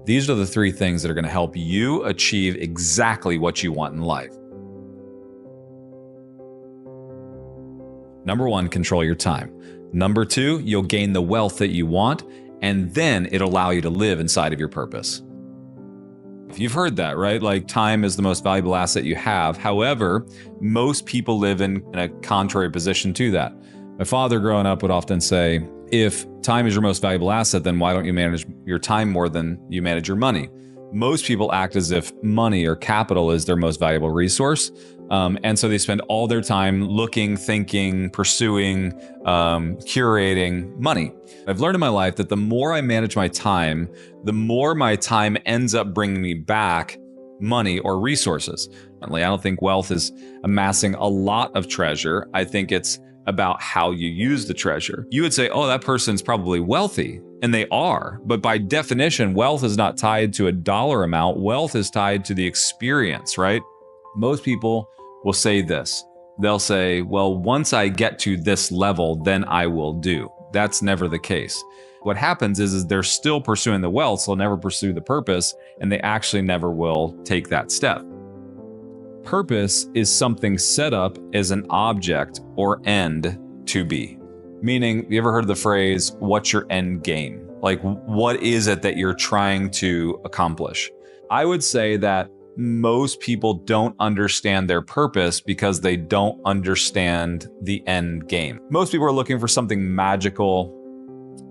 These are the three things that are going to help you achieve exactly what you want in life. Number one, control your time. Number two, you'll gain the wealth that you want, and then it'll allow you to live inside of your purpose. You've heard that, right? Like, time is the most valuable asset you have. However, most people live in a contrary position to that. My father growing up would often say, if time is your most valuable asset, then why don't you manage your time more than you manage your money? Most people act as if money or capital is their most valuable resource. And so they spend all their time looking, thinking, pursuing, curating money. I've learned in my life that the more I manage my time, the more my time ends up bringing me back money or resources. I don't think wealth is amassing a lot of treasure. I think it's about how you use the treasure. You would say, oh, that person's probably wealthy. And they are. But by definition, wealth is not tied to a dollar amount. Wealth is tied to the experience, right? Most people will say this. They'll say, well, once I get to this level, then I will do. That's never the case. What happens is they're still pursuing the wealth, so they'll never pursue the purpose, and they actually never will take that step. Purpose is something set up as an object or end to be. Meaning, you ever heard the phrase, what's your end game? Like, what is it that you're trying to accomplish? I would say that most people don't understand their purpose because they don't understand the end game. Most people are looking for something magical.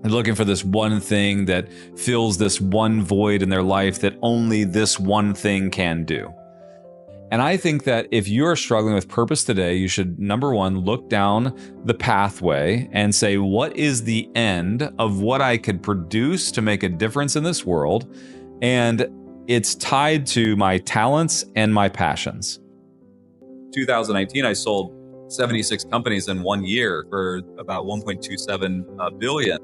They're looking for this one thing that fills this one void in their life that only this one thing can do. And I think that if you're struggling with purpose today, you should, number one, look down the pathway and say, what is the end of what I could produce to make a difference in this world? And it's tied to my talents and my passions. 2019, I sold 76 companies in 1 year for about 1.27 billion.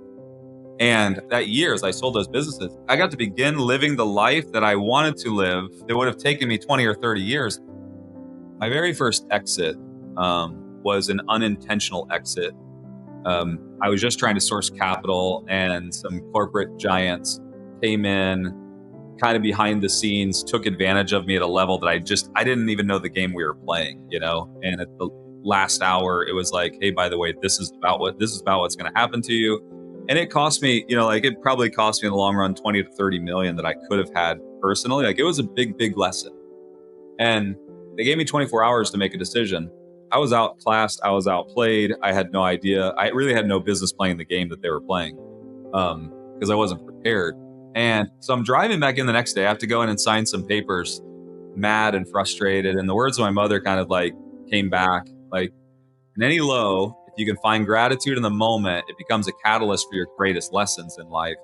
And that year, as I sold those businesses, I got to begin living the life that I wanted to live that would have taken me 20 or 30 years. My very first exit was an unintentional exit. I was just trying to source capital, and some corporate giants came in, kind of behind the scenes, took advantage of me at a level that I didn't even know the game we were playing, you know? And at the last hour, it was like, hey, by the way, this is about what's going to happen to you. And it cost me, it probably cost me in the long run 20 to 30 million that I could have had personally. Like, it was a big, big lesson. And they gave me 24 hours to make a decision. I was outclassed. I was outplayed. I had no idea. I really had no business playing the game that they were playing because I wasn't prepared. And so I'm driving back in the next day. I have to go in and sign some papers, mad and frustrated. And the words of my mother kind of like came back, like, in any low, if you can find gratitude in the moment, it becomes a catalyst for your greatest lessons in life.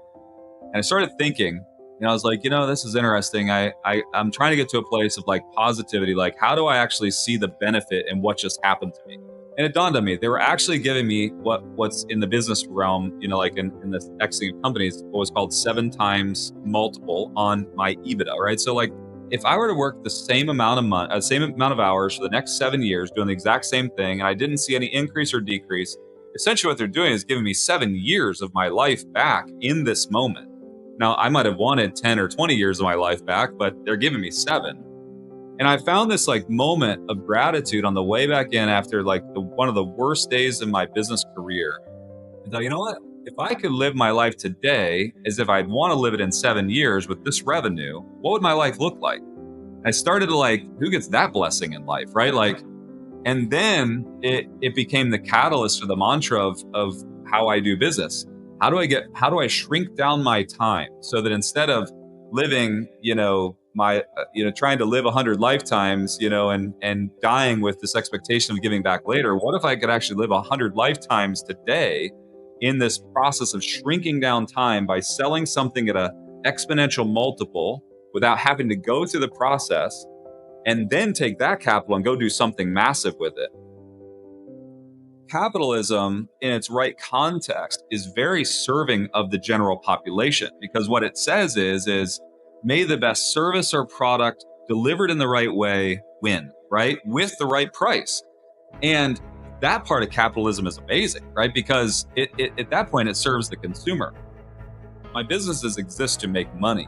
And I started thinking, I was like, this is interesting. I'm trying to get to a place of like positivity. Like, how do I actually see the benefit in what just happened to me? And it dawned on me, they were actually giving me what's in the business realm, like in the exiting companies, what was called 7 times multiple on my EBITDA, right? So like, if I were to work the same amount of hours for the next 7 years doing the exact same thing, and I didn't see any increase or decrease, essentially what they're doing is giving me 7 years of my life back in this moment. Now, I might have wanted 10 or 20 years of my life back, but they're giving me 7. And I found this like moment of gratitude on the way back in after like one of the worst days of my business career. And thought, you know what? If I could live my life today as if I'd want to live it in 7 years with this revenue, what would my life look like? I started to like, who gets that blessing in life, right? Like, and then it became the catalyst or the mantra of how I do business. How do I shrink down my time so that instead of living, trying to live 100 lifetimes, and dying with this expectation of giving back later, what if I could actually live 100 lifetimes today in this process of shrinking down time by selling something at an exponential multiple without having to go through the process and then take that capital and go do something massive with it? Capitalism in its right context is very serving of the general population, because what it says is may the best service or product delivered in the right way win, right? With the right price. And that part of capitalism is amazing, right? Because it at that point, it serves the consumer. My businesses exist to make money.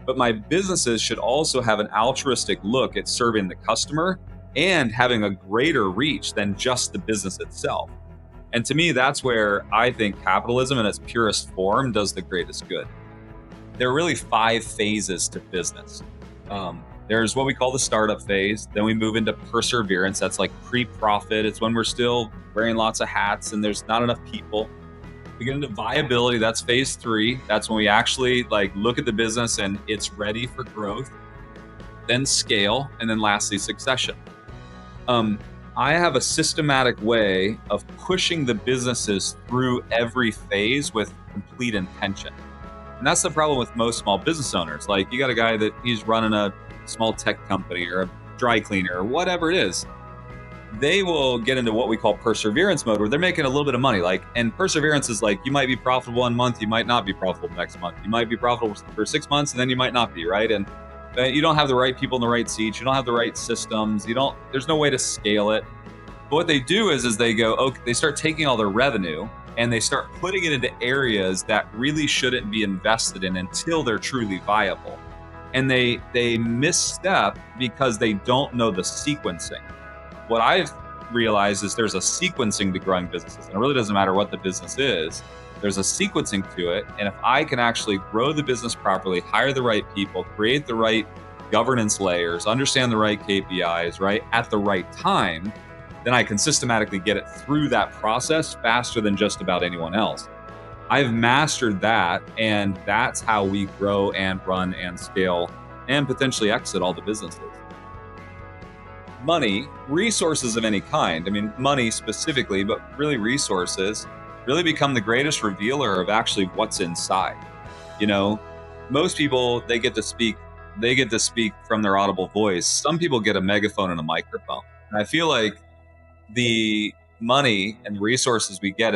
But my businesses should also have an altruistic look at serving the customer and having a greater reach than just the business itself. And to me, that's where I think capitalism in its purest form does the greatest good. There are really 5 phases to business. There's what we call the startup phase. Then we move into perseverance. That's like pre-profit. It's when we're still wearing lots of hats and there's not enough people. We get into viability. That's phase 3. That's when we actually look at the business and it's ready for growth. Then scale, and then lastly, succession. I have a systematic way of pushing the businesses through every phase with complete intention. And that's the problem with most small business owners. Like, you got a guy that he's running a small tech company or a dry cleaner or whatever it is. They will get into what we call perseverance mode, where they're making a little bit of money. And perseverance is you might be profitable 1 month, you might not be profitable next month. You might be profitable for 6 months, and then you might not be, right? And you don't have the right people in the right seats. You don't have the right systems. There's no way to scale it. But what they do is they go, okay, they start taking all their revenue and they start putting it into areas that really shouldn't be invested in until they're truly viable. And they misstep because they don't know the sequencing. What I've realized is there's a sequencing to growing businesses. And it really doesn't matter what the business is. There's a sequencing to it. And if I can actually grow the business properly, hire the right people, create the right governance layers, understand the right KPIs, right, at the right time, then I can systematically get it through that process faster than just about anyone else. I've mastered that, and that's how we grow and run and scale and potentially exit all the businesses. Money, resources of any kind, I mean, money specifically, but really resources, really become the greatest revealer of actually what's inside. Most people, they get to speak from their audible voice. Some people get a megaphone and a microphone. And I feel like the money and resources we get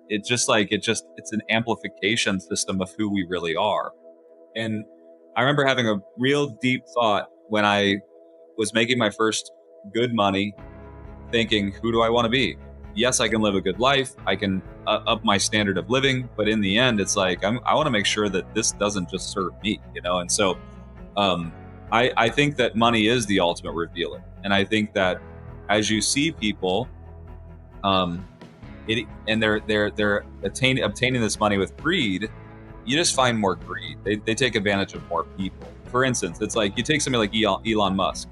it's an amplification system of who we really are. And I remember having a real deep thought when I was making my first good money, thinking, who do I want to be? Yes, I can live a good life. I can up my standard of living, but in the end, it's I want to make sure that this doesn't just serve me, And so, I think that money is the ultimate revealer, and I think that as you see people, they're obtaining this money with greed, you just find more greed. They take advantage of more people. For instance, it's you take somebody like Elon Musk.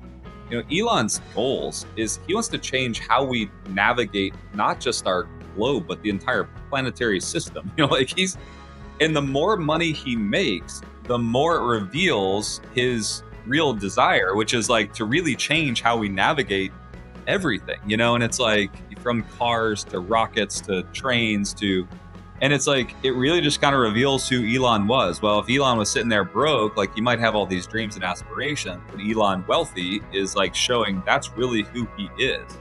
Elon's goals is he wants to change how we navigate not just our globe, but the entire planetary system. And the more money he makes, the more it reveals his real desire, which is to really change how we navigate everything, and it's from cars to rockets to trains and it's it really just kind of reveals who Elon was. Well, if Elon was sitting there broke, he might have all these dreams and aspirations, but Elon wealthy is showing that's really who he is.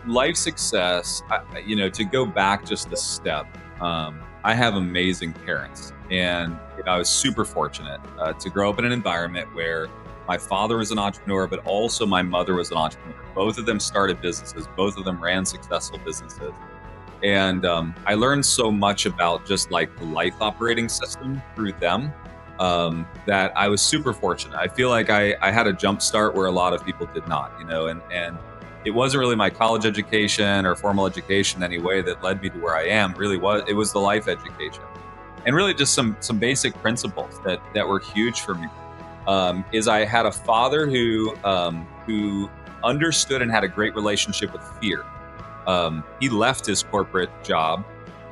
Life success, to go back just a step, I have amazing parents, and I was super fortunate to grow up in an environment where my father was an entrepreneur, but also my mother was an entrepreneur. Both of them started businesses. Both of them ran successful businesses. And I learned so much about just the life operating system through them that I was super fortunate. I feel like I had a jump start where a lot of people did not, and it wasn't really my college education or formal education anyway that led me to where I am. It was the life education, and really just some basic principles that were huge for me. Is I had a father who understood and had a great relationship with fear. He left his corporate job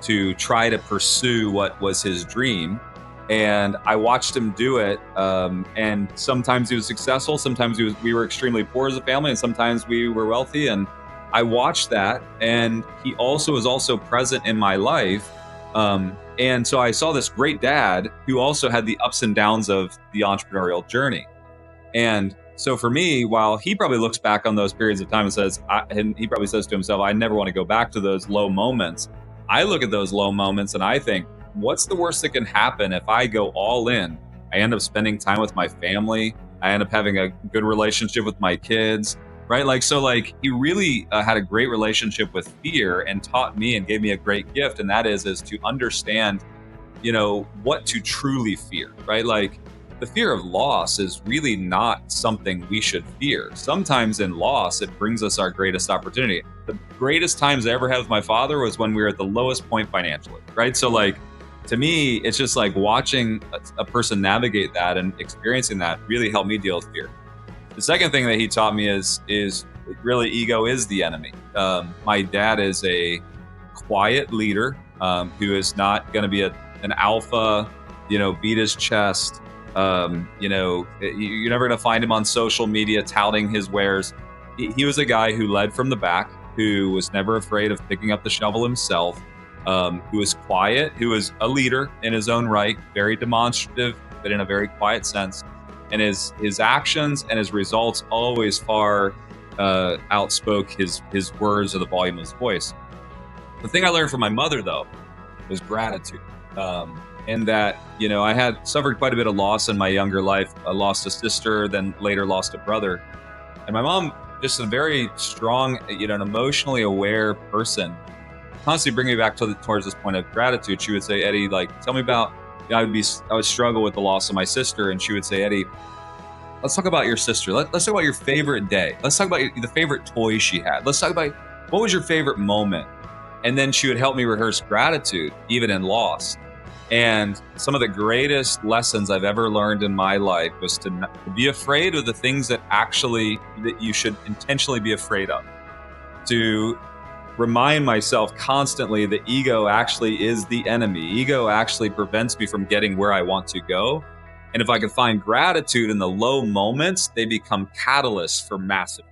to try to pursue what was his dream, and I watched him do it. And sometimes he was successful, sometimes we were extremely poor as a family, and sometimes we were wealthy. And I watched that, and he was also present in my life. And so I saw this great dad who also had the ups and downs of the entrepreneurial journey. And so for me, while he probably looks back on those periods of time and he probably says to himself, I never want to go back to those low moments. I look at those low moments and I think, what's the worst that can happen if I go all in? I end up spending time with my family. I end up having a good relationship with my kids, right? He really had a great relationship with fear and taught me and gave me a great gift. And that is to understand what to truly fear, right? Like the fear of loss is really not something we should fear. Sometimes in loss, it brings us our greatest opportunity. The greatest times I ever had with my father was when we were at the lowest point financially, right? So like, to me, it's just like watching a person navigate that and experiencing that really helped me deal with fear. The second thing that he taught me is really ego is the enemy. My dad is a quiet leader who is not going to be an alpha, beat his chest. You're never going to find him on social media touting his wares. He was a guy who led from the back, who was never afraid of picking up the shovel himself, who was quiet, who was a leader in his own right, very demonstrative, but in a very quiet sense. And his actions and his results always far outspoke his words or the volume of his voice. The thing I learned from my mother, though, was gratitude. And that, I had suffered quite a bit of loss in my younger life. I lost a sister, then later lost a brother. And my mom, just a very strong, an emotionally aware person, constantly bring me back towards this point of gratitude. She would say, Eddie, like, tell me about, I would struggle with the loss of my sister. And she would say, Eddie, let's talk about your sister. Let's talk about your favorite day. Let's talk about the favorite toy she had. Let's talk about what was your favorite moment. And then she would help me rehearse gratitude, even in loss. And some of the greatest lessons I've ever learned in my life was to be afraid of the things that you should intentionally be afraid of. To remind myself constantly that ego actually is the enemy. Ego actually prevents me from getting where I want to go. And if I can find gratitude in the low moments, they become catalysts for massive